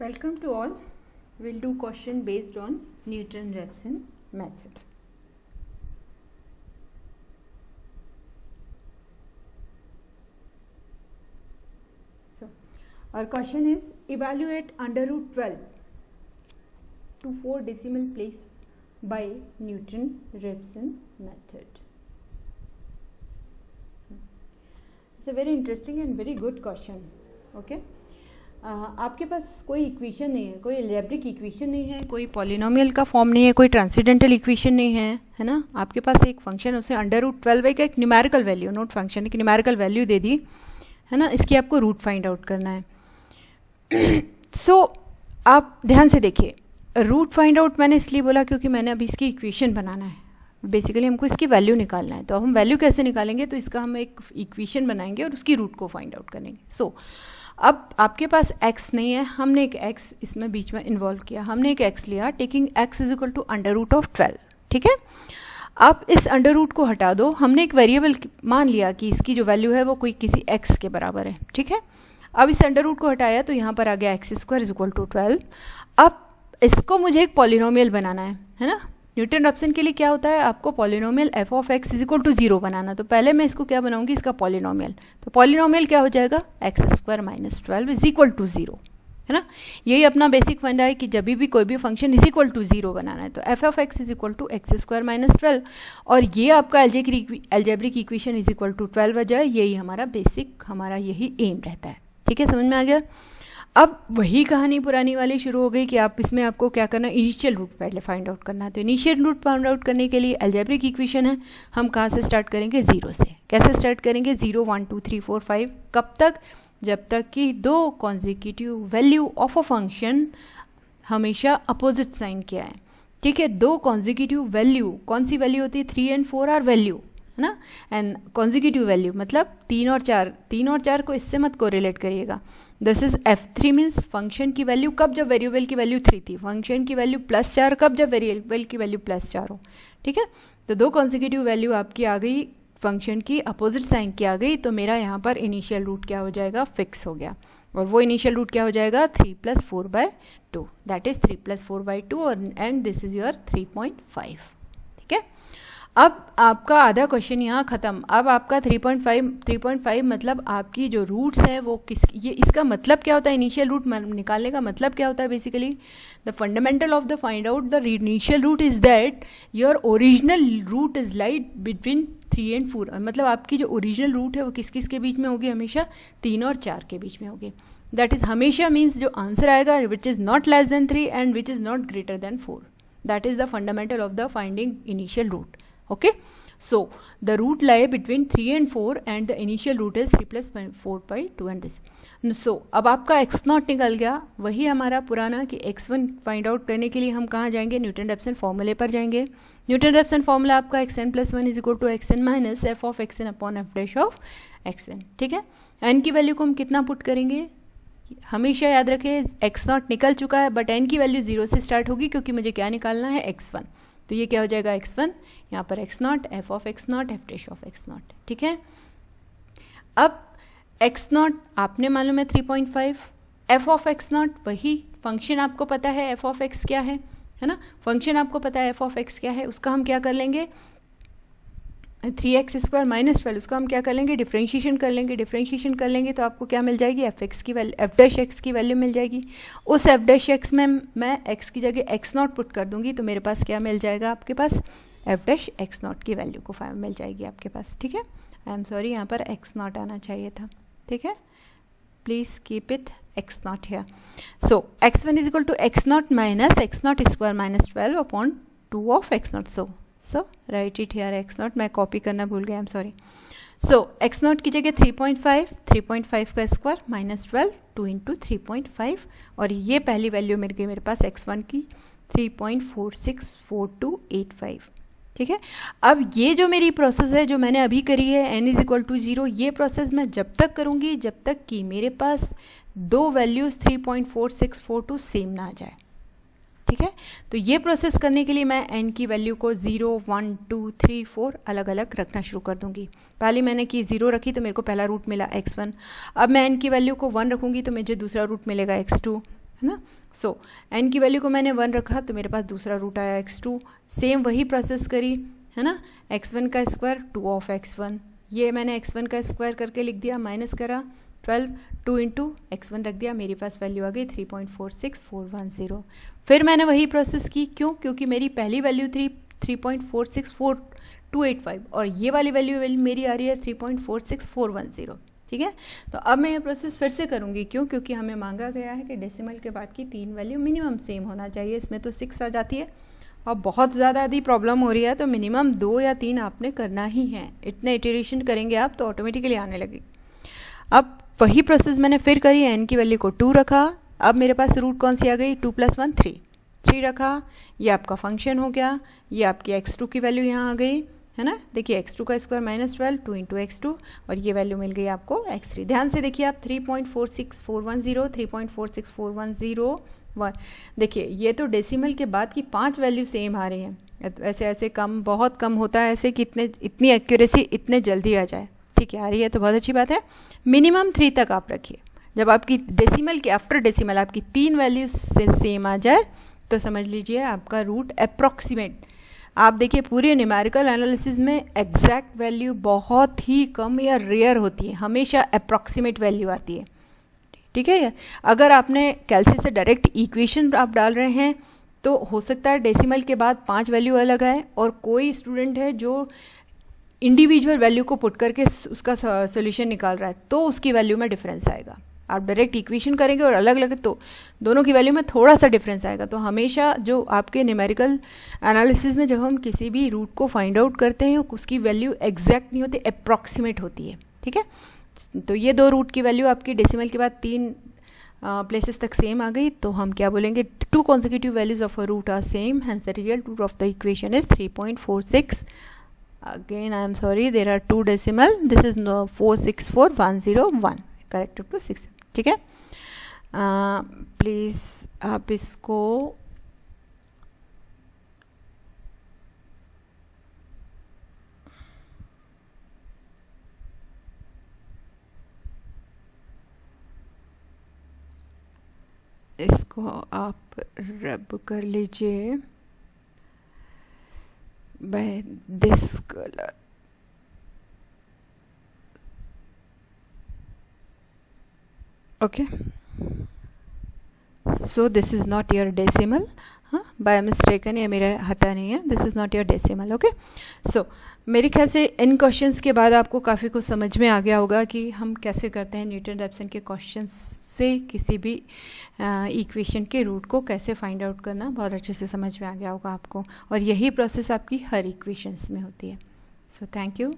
Welcome to all. We'll do question based on Newton-Raphson method. So, our question is evaluate under root 12 to 4 decimal places by Newton-Raphson method. It's a very interesting and very good question. Okay. आपके पास कोई equation नहीं है, कोई algebraic equation नहीं है, कोई polynomial का form नहीं है, कोई ट्रांसेंडेंटल इक्वेशन नहीं है ना. आपके पास एक फंक्शन, उसे अंडर रूट 12 का एक न्यूमेरिकल वैल्यू, नोट फंक्शन एक न्यूमेरिकल वैल्यू दे दी है ना. इसकी आपको रूट फाइंड आउट करना है. सो आप ध्यान से देखिए, रूट फाइंड आउट मैंने इसलिए बोला क्योंकि मैंने अभी इसकी इक्वेशन बनाना है. बेसिकली हमको इसकी वैल्यू निकालना है. तो हम वैल्यू कैसे निकालेंगे, तो इसका हम एक इक्वेशन बनाएंगे और उसकी रूट को फाइंड आउट करेंगे. सो अब आपके पास x नहीं है, हमने एक x इसमें बीच में इन्वॉल्व किया. हमने एक x लिया taking x is equal to under root of 12. ठीक है. आप इस अंडर रूट को हटा दो. हमने एक वेरिएबल मान लिया कि इसकी जो वैल्यू है वो कोई किसी x के बराबर है. ठीक है. अब इस अंडर रूट को हटाया तो यहाँ पर आ गया x square is equal to 12. अब इसको मुझे एक पॉलिनोमियल बनाना है ना. न्यूटन-रैप्सन के लिए क्या होता है, आपको polynomial f of x is equal to 0 बनाना. तो पहले मैं इसको क्या बनाऊंगी, इसका पॉलिनोमियल. तो पॉलिनोमियल क्या हो जाएगा, X square minus 12 is equal to 0 है ना. यही अपना बेसिक फंडा है कि जब भी कोई भी फंक्शन इज इक्वल टू 0 बनाना है तो f of x is equal to X square minus 12, और ये आपका algebraic equation is equal to 12 आ जाए. यही हमारा बेसिक, हमारा यही एम रहता है. ठीक है, समझ में आ गया. अब वही कहानी पुरानी वाली शुरू हो गई कि आप इसमें आपको क्या करना है, इनिशियल रूट पहले फाइंड आउट करना है. तो इनिशियल रूट फाइंड आउट करने के लिए एल्जेब्रिक इक्वेशन है, हम कहाँ से स्टार्ट करेंगे, 0 से. कैसे स्टार्ट करेंगे, 0 1 2 3 4 5. कब तक, जब तक कि दो consecutive value of a function हमेशा अपोजिट साइन किया है. ठीक है. दो कॉन्जिक्यूटिव वैल्यू, कौन सी वैल्यू होती है, 3 and 4 आर वैल्यू है ना. एंड कॉन्जिक्यूटिव वैल्यू मतलब 3 और 4. 3 और 4 को इससे मत कोरिलेट करिएगा. This is f3 means function की वैल्यू कब, जब वेरिएबल की वैल्यू 3 थी. फंक्शन की वैल्यू +4 कब, जब वेरिएबल की वैल्यू +4 हो. ठीक है. तो दो कॉन्जिक्यूटिव वैल्यू आपकी आ गई, फंक्शन की अपोजिट साइन की आ गई, तो मेरा यहाँ पर इनिशियल रूट क्या हो जाएगा, फिक्स हो गया. और वो इनिशियल रूट क्या हो जाएगा, 3 + 4/2. दैट इज 3 + 4/2 और एंड दिस इज योर 3.5. ठीक है. अब आपका आधा क्वेश्चन यहाँ ख़त्म. अब आपका 3.5 मतलब आपकी जो रूट्स हैं वो ये इसका मतलब क्या होता है, इनिशियल रूट निकालने का मतलब क्या होता है. Basically the fundamental of the find out the initial root is that your original root is light between 3 and 4. मतलब आपकी जो ओरिजिनल रूट है वो किस किस के बीच में होगी, हमेशा 3 और 4 के बीच में होगी. दैट इज हमेशा मीन्स जो आंसर आएगा which is not less than 3 and which is not greater than 4. That is the fundamental of the finding initial root. Okay, so the root lie between 3 and 4 and the initial root is 3 + 4/2 and this. So अब आपका x0 निकल गया. वही हमारा पुराना कि x1 find out करने के लिए हम कहाँ जाएंगे, न्यूटन-रैप्सन फॉर्मूले पर जाएंगे. न्यूटन-रैप्सन फॉर्मूला आपका xn + 1 is equal to xn minus f of xn upon f dash of xn. ठीक है. n की वैल्यू को हम कितना पुट करेंगे, हमेशा याद रखें x0 निकल चुका है बट n की वैल्यू 0 से स्टार्ट होगी क्योंकि मुझे क्या निकालना है, x1. तो ये क्या हो जाएगा, x1, यहाँ पर x0, f of x0, f dash of x0. ठीक है. अब x0 आपने मालूम है 3.5, f ऑफ x0 वही फंक्शन आपको पता है f ऑफ x क्या है ना. फंक्शन आपको पता है f ऑफ x क्या है, उसका हम क्या कर लेंगे, 3x स्क्वायर माइनस 12, उसको हम क्या कर लेंगे, डिफ्रेंशिएशन कर लेंगे. डिफ्रेंशिएशन कर लेंगे तो आपको क्या मिल जाएगी, f की वैल्यू, f डैश x की वैल्यू मिल जाएगी. उस f डैश x में मैं x की जगह x0 पुट कर दूंगी तो मेरे पास क्या मिल जाएगा, आपके पास f डैश x0 की वैल्यू को मिल जाएगी आपके पास. ठीक है. आई एम सॉरी, यहाँ पर x0 आना चाहिए था. ठीक है. Please keep it x0 here. So x1 is equal to x0 minus x0 square minus 12 upon 2 of x0. So write it here x0. मैं कॉपी करना भूल गया, I am sorry. So x0 की जगह 3.5 का स्क्वायर माइनस 12 2 इंटू 3.5 और ये पहली वैल्यू मिल गई मेरे पास x1 की 3.464285. ठीक है. अब ये जो मेरी प्रोसेस है जो मैंने अभी करी है n इज इक्वल टू 0, ये प्रोसेस मैं जब तक करूँगी जब तक कि मेरे पास दो वैल्यूज़ 3.4642 सेम ना आ जाए. ठीक है. तो ये प्रोसेस करने के लिए मैं n की वैल्यू को 0 1 2 3 4 अलग अलग रखना शुरू कर दूंगी. पहले मैंने की 0 रखी तो मेरे को पहला रूट मिला x1. अब मैं n की वैल्यू को 1 रखूंगी तो मुझे दूसरा रूट मिलेगा x2 है ना। सो एन की वैल्यू को मैंने 1 रखा तो मेरे पास दूसरा रूट आया x2, सेम वही प्रोसेस करी, है ना। x1 का स्क्वायर 2 ऑफ x1, ये मैंने x1 का स्क्वायर करके लिख दिया, माइनस करा 12, 2 इंटू x1 रख दिया, मेरे पास वैल्यू आ गई 3.46410। फिर मैंने वही प्रोसेस की, क्यों? क्योंकि मेरी पहली वैल्यू 3.464285 और ये वाली वैल्यू मेरी आ रही है 3.46410, ठीक है। तो अब मैं ये प्रोसेस फिर से करूँगी, क्यों? क्योंकि हमें मांगा गया है कि डेसिमल के बाद की 3 वैल्यू मिनिमम सेम होना चाहिए। इसमें तो 6 आ जाती है और बहुत ज़्यादा यदि प्रॉब्लम हो रही है तो मिनिमम 2 या 3 आपने करना ही है। इतने इटरेशन करेंगे आप तो ऑटोमेटिकली आने लगेगी। अब वही प्रोसेस मैंने फिर करी, एन की वैल्यू को 2 रखा, अब मेरे पास रूट कौन सी आ गई? 2 + 1 3 रखा, ये आपका फंक्शन हो गया, ये आपकी x2 की वैल्यू यहाँ आ गई, है ना। देखिए x2 का स्क्वायर -12, 2 इंटू x2 और ये वैल्यू मिल गई आपको x3। ध्यान से देखिए आप 3.46410, 3.46410 देखिए ये तो डेसिमल के बाद की 5 वैल्यू सेम आ रही हैं। ऐसे ऐसे कम, बहुत कम होता है ऐसे कि इतनी एक्यूरेसी इतने जल्दी आ जाए, ठीक है। आ रही है तो बहुत अच्छी बात है। मिनिमम 3 तक आप रखिए। जब आपकी डेसिमल के आफ्टर डेसिमल आपकी 3 वैल्यू से सेम आ जाए तो समझ लीजिए आपका रूट अप्रॉक्सीमेट। आप देखिए पूरे न्यूमेरिकल एनालिसिस में एग्जैक्ट वैल्यू बहुत ही कम या रेयर होती है, हमेशा अप्रॉक्सीमेट वैल्यू आती है, ठीक है। अगर आपने कैलसी से डायरेक्ट इक्वेशन आप डाल रहे हैं तो हो सकता है डेसिमल के बाद 5 वैल्यू अलग आए, और कोई स्टूडेंट है जो इंडिविजुअल वैल्यू को पुट करके उसका सॉल्यूशन निकाल रहा है तो उसकी वैल्यू में डिफरेंस आएगा। आप डायरेक्ट इक्वेशन करेंगे और अलग अलग तो दोनों की वैल्यू में थोड़ा सा डिफरेंस आएगा। तो हमेशा जो आपके न्यूमेरिकल एनालिसिस में जब हम किसी भी रूट को फाइंड आउट करते हैं उसकी वैल्यू एग्जैक्ट नहीं होती, अप्रॉक्सीमेट होती है, ठीक है। तो ये 2 रूट की वैल्यू आपकी डेसिमल के बाद 3 प्लेसेस तक सेम आ गई, तो हम क्या बोलेंगे? 2 consecutive values of a root are same, hence the real root of the equation is 3.46. Again I am sorry, there are 2 decimal, this is 464101, corrected to 6, ठीक है। प्लीज़ आप इसको आप रब कर लीजिए by this colour. Okay, so this is not your decimal, हाँ by mistaken ये मेरा हटा नहीं है, this is not your decimal. Okay, so मेरे ख्याल से इन क्वेश्चंस के बाद आपको काफ़ी कुछ समझ में आ गया होगा कि हम कैसे करते हैं न्यूटन-रैप्सन के क्वेश्चंस से किसी भी इक्वेशन के रूट को कैसे फाइंड आउट करना, बहुत अच्छे से समझ में आ गया होगा आपको, और यही प्रोसेस आपकी हर इक्वेशंस में होती है। So thank you.